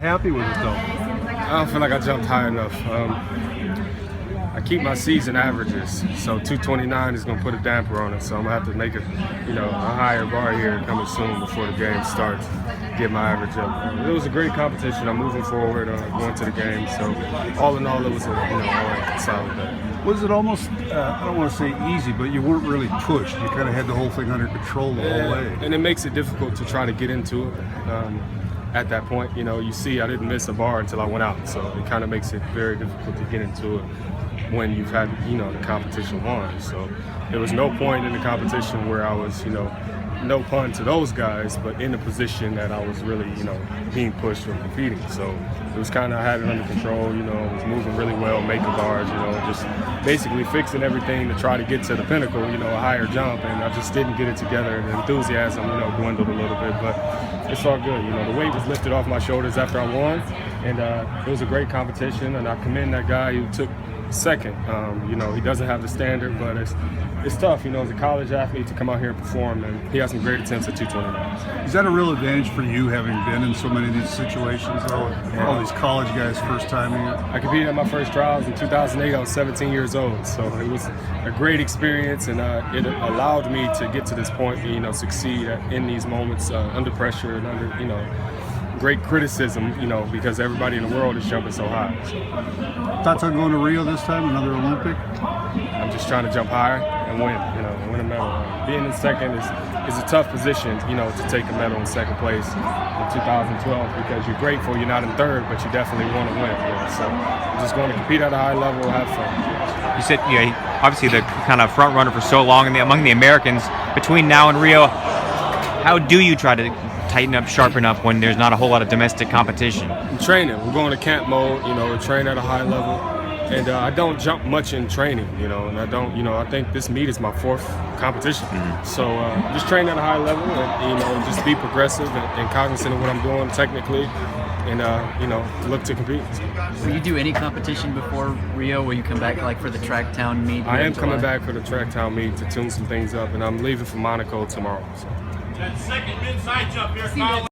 happy with it though? I don't feel like I jumped high enough. I keep my season averages, so 229 is going to put a damper on it. So I'm going to have to make a higher bar here coming soon before the game starts. Get my average up. It was a great competition. I'm moving forward, going to the game. So all in all, it was a all right, solid day. Was it almost, I don't want to say easy, but you weren't really pushed. You kind of had the whole thing under control the whole way. And it makes it difficult to try to get into it. At that point, you see I didn't miss a bar until I went out. So it kind of makes it very difficult to get into it when you've had, the competition won. So there was no point in the competition where I was, no pun to those guys, but in a position that I was really, being pushed or competing. So it was kind of, I had it under control, I was moving really well, making bars, just basically fixing everything to try to get to the pinnacle, a higher jump, and I just didn't get it together. The enthusiasm, dwindled a little bit, but it's all good. The weight was lifted off my shoulders after I won, and it was a great competition, and I commend that guy who took second. He doesn't have the standard, but it's tough, as a college athlete to come out here and perform, and he has some great attempts at 229. Is that a real advantage for you, having been in so many of these situations, though? All these college guys first time here? I competed at my first trials in 2008. I was 17 years old, so it was a great experience, and it allowed me to get to this point, succeed in these moments under pressure and under, great criticism, because everybody in the world is jumping so high. So. Thoughts on going to Rio this time, another Olympic? I'm just trying to jump higher and win, win a medal. Being in second is a tough position, to take a medal in second place in 2012 because you're grateful you're not in third, but you definitely want to win. So I'm just going to compete at a high level, have fun. You said, obviously the kind of front runner for so long among the Americans. Between now and Rio, how do you try to tighten up, sharpen up when there's not a whole lot of domestic competition? I'm training. We're going to camp mode, we train at a high level. And I don't jump much in training, and I don't, I think this meet is my fourth competition. Mm-hmm. So just train at a high level and, just be progressive and cognizant of what I'm doing technically and, look to compete. Will you do any competition before Rio? Will you come back for the track town meet? I am coming back for the track town meet to tune some things up, and I'm leaving for Monaco tomorrow. So. That second mid-side jump here, Kyle.